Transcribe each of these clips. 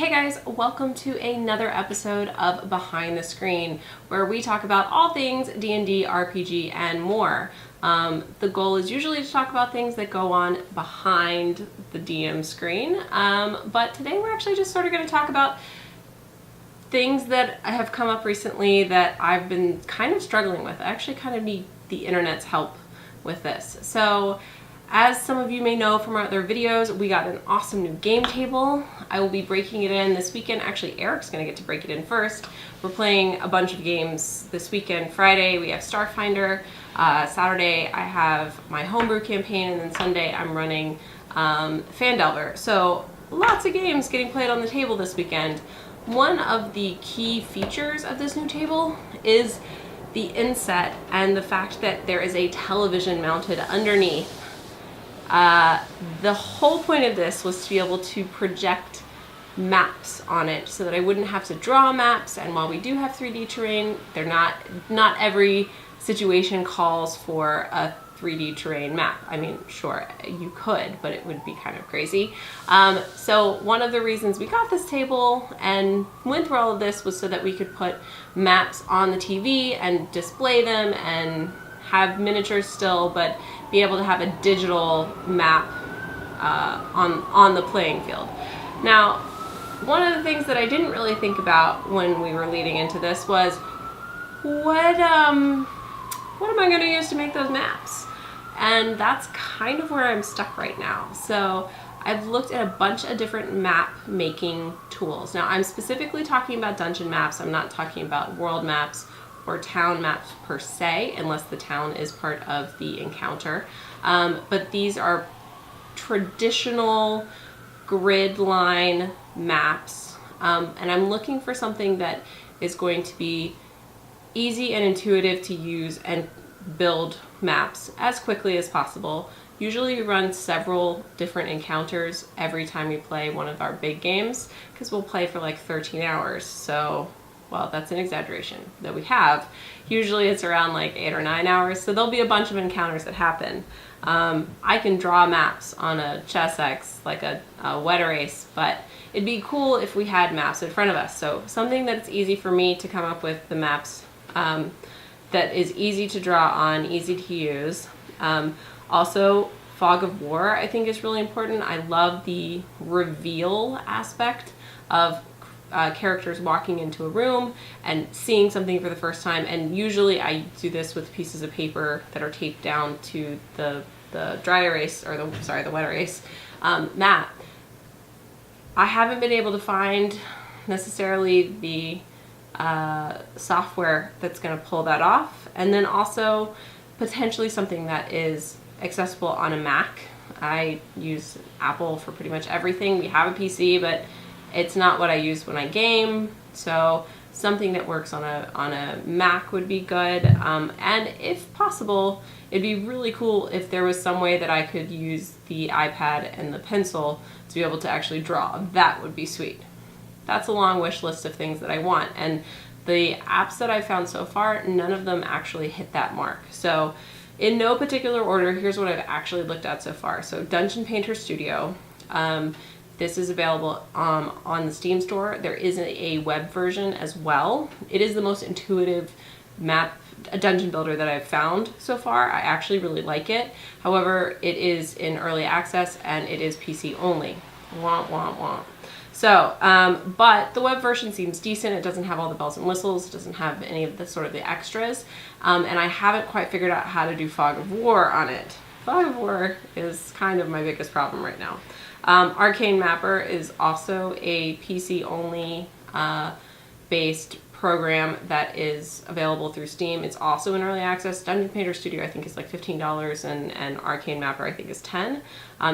Hey guys, welcome to another episode of Behind the Screen, where we talk about all things D&D, RPG, and more. The goal is usually to talk about things that go on behind the DM screen, but today we're actually just sort of going to talk about things that have come up recently that I've been kind of struggling with. I actually kind of need the internet's help with this. So, as some of you may know from our other videos, we got an awesome new game table. I will be breaking it in this weekend. Actually, Eric's going to get to break it in first. We're playing a bunch of games this weekend. Friday, we have Starfinder. Saturday, I have my homebrew campaign. And then Sunday, I'm running Fandelver. So, lots of games getting played on the table this weekend. One of the key features of this new table is the inset and the fact that there is a television mounted underneath. The whole point of this was to be able to project maps on it so that I wouldn't have to draw maps, and while we do have 3D terrain, they're not every situation calls for a 3D terrain map. I mean, sure, you could, but it would be kind of crazy. So one of the reasons we got this table and went through all of this was so that we could put maps on the TV and display them and have miniatures still, but be able to have a digital map on the playing field. Now, one of the things that I didn't really think about when we were leading into this was what am I going to use to make those maps? And that's kind of where I'm stuck right now. So I've looked at a bunch of different map making tools. Now, I'm specifically talking about dungeon maps. I'm not talking about world maps or town maps per se, unless the town is part of the encounter. But these are traditional grid line maps. And I'm looking for something that is going to be easy and intuitive to use and build maps as quickly as possible. Usually we run several different encounters every time we play one of our big games, because we'll play for like 13 hours. So, well, that's an exaggeration that we have. Usually it's around like 8 or 9 hours, so there'll be a bunch of encounters that happen. I can draw maps on a ChessX, like a wet erase, but it'd be cool if we had maps in front of us. So something that's easy for me to come up with the maps that is easy to draw on, easy to use. Also, fog of war I think is really important. I love the reveal aspect of characters walking into a room and seeing something for the first time, and usually I do this with pieces of paper that are taped down to the dry erase, or the wet erase map. I haven't been able to find necessarily the software that's going to pull that off, and then also potentially something that is accessible on a Mac. I use Apple for pretty much everything. We have a PC, but it's not what I use when I game, so something that works on a Mac would be good. And if possible, it'd be really cool if there was some way that I could use the iPad and the pencil to be able to actually draw. That would be sweet. That's a long wish list of things that I want, and the apps that I've found so far, none of them actually hit that mark. So in no particular order, here's what I've actually looked at so far. So Dungeon Painter Studio. This is available on the Steam store. There is a web version as well. It is the most intuitive dungeon builder that I've found so far. I actually really like it. However, it is in early access and it is PC only. Womp, womp, womp. So, but the web version seems decent. It doesn't have all the bells and whistles. It doesn't have any of the sort of the extras. And I haven't quite figured out how to do Fog of War on it. Fog of War is kind of my biggest problem right now. Arcane Mapper is also a PC-only based program that is available through Steam. It's also in early access. Dungeon Painter Studio I think is like $15, and Arcane Mapper I think is $10.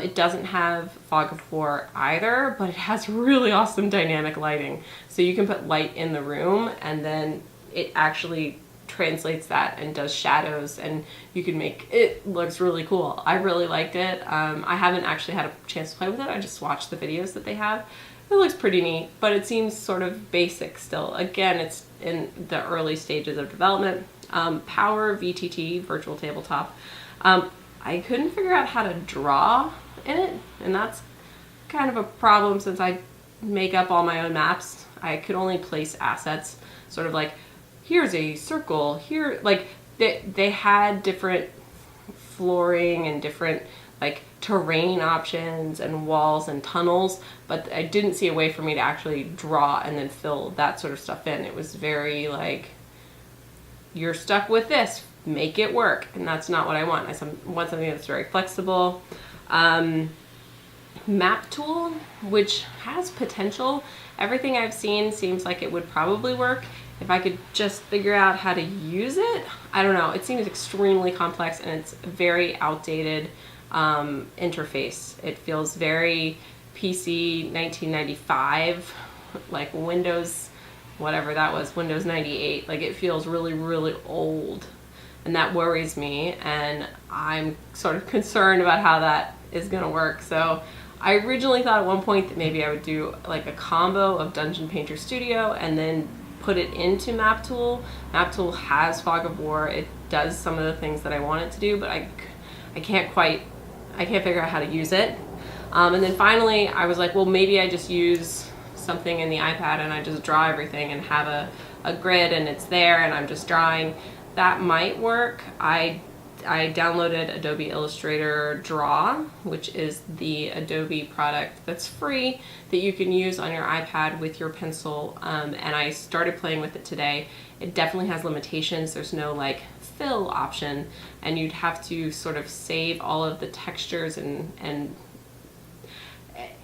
It doesn't have Fog of War either, but it has really awesome dynamic lighting. So you can put light in the room, and then it actually translates that and does shadows, and you can make it looks really cool. I really liked it. I haven't actually had a chance to play with it. I just watched the videos that they have. It looks pretty neat, but it seems sort of basic still. Again, it's in the early stages of development. Power VTT, Virtual Tabletop. I couldn't figure out how to draw in it, and that's kind of a problem since I make up all my own maps. I could only place assets, sort of like, here's a circle, here, like, they had different flooring and different like terrain options and walls and tunnels, but I didn't see a way for me to actually draw and then fill that sort of stuff in. It was very like, you're stuck with this, make it work, and that's not what I want. I want something that's very flexible. Map tool, which has potential. Everything I've seen seems like it would probably work if I could just figure out how to use it. I don't know, it seems extremely complex and it's very outdated interface. It feels very PC 1995, like Windows, whatever that was, Windows 98. Like it feels really, really old, and that worries me, and I'm sort of concerned about how that is gonna work. So I originally thought at one point that maybe I would do like a combo of Dungeon Painter Studio and then put it into Map Tool. Map Tool has Fog of War. It does some of the things that I want it to do, but I can't figure out how to use it. And then finally I was like, well, maybe I just use something in the iPad and I just draw everything and have a grid and it's there and I'm just drawing. That might work. I downloaded Adobe Illustrator Draw, which is the Adobe product that's free that you can use on your iPad with your pencil, and I started playing with it today. It definitely has limitations. There's no like fill option, and you'd have to sort of save all of the textures, and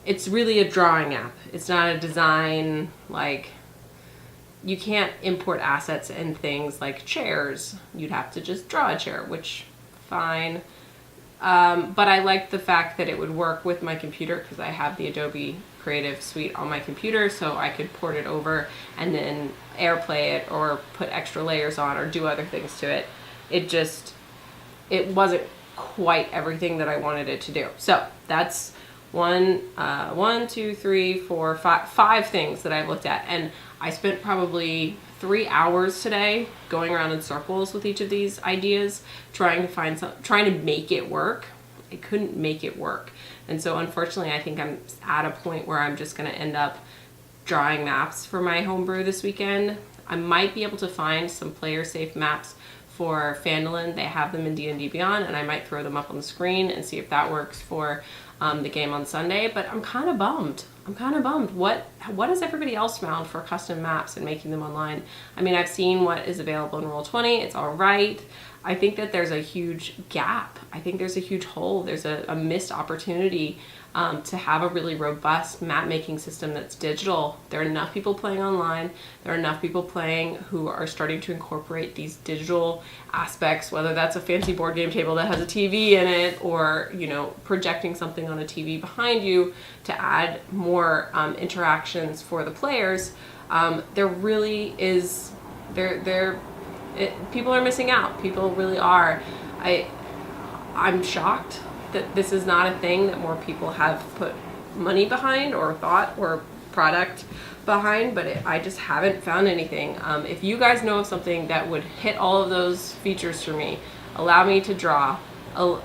it's really a drawing app. It's not a design, like you can't import assets and things like chairs. You'd have to just draw a chair, which fine. But I liked the fact that it would work with my computer because I have the Adobe Creative Suite on my computer, so I could port it over and then AirPlay it or put extra layers on or do other things to it. It wasn't quite everything that I wanted it to do. So that's five things that I've looked at, and I spent probably 3 hours today going around in circles with each of these ideas, trying to make it work. I couldn't make it work, and so unfortunately I think I'm at a point where I'm just going to end up drawing maps for my homebrew this weekend. I might be able to find some player safe maps for Phandalin. They have them in D&D Beyond, and I might throw them up on the screen and see if that works for the game on Sunday. But I'm kind of bummed. What has everybody else found for custom maps and making them online? I mean, I've seen what is available in Roll20. It's all right. I think that there's a huge gap. I think there's a huge hole. There's a missed opportunity to have a really robust map making system that's digital. There are enough people playing online. There are enough people playing who are starting to incorporate these digital aspects, whether that's a fancy board game table that has a TV in it, or projecting something on a TV behind you to add more interactions for the players. There really is people are missing out. People really are. I'm shocked that this is not a thing that more people have put money behind or thought or product behind, but I just haven't found anything. If you guys know of something that would hit all of those features for me, allow me to draw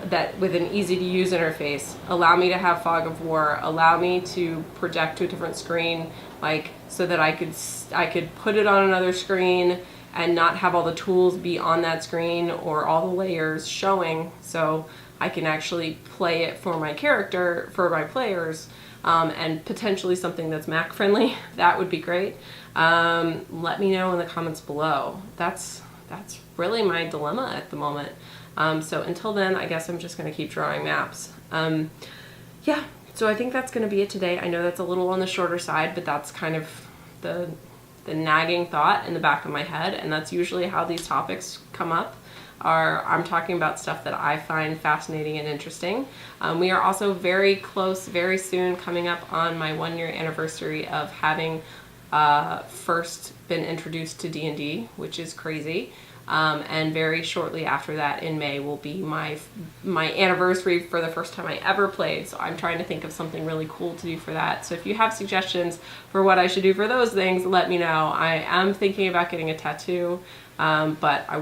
that with an easy to use interface, allow me to have Fog of War, allow me to project to a different screen, like so that I could put it on another screen and not have all the tools be on that screen or all the layers showing, so I can actually play it for my character, for my players, and potentially something that's Mac friendly. That would be great. Let me know in the comments below. That's really my dilemma at the moment. So until then, I guess I'm just going to keep drawing maps. Yeah, so I think that's going to be it today. I know that's a little on the shorter side, but that's kind of the nagging thought in the back of my head, and that's usually how these topics come up. I'm talking about stuff that I find fascinating and interesting. We are also very close, very soon, coming up on my 1-year anniversary of having first been introduced to D&D, which is crazy. And very shortly after that, in May, will be my anniversary for the first time I ever played. So I'm trying to think of something really cool to do for that. So if you have suggestions for what I should do for those things, let me know. I am thinking about getting a tattoo, but I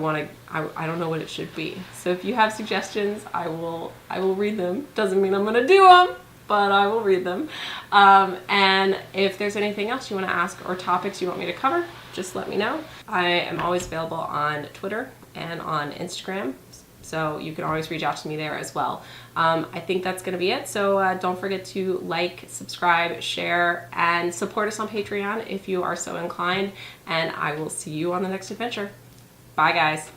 don't know what it should be. So if you have suggestions, I will read them. Doesn't mean I'm gonna do them, but I will read them. And if there's anything else you want to ask or topics you want me to cover, just let me know. I am always available on Twitter and on Instagram, so you can always reach out to me there as well. I think that's going to be it. So don't forget to like, subscribe, share, and support us on Patreon if you are so inclined. And I will see you on the next adventure. Bye, guys.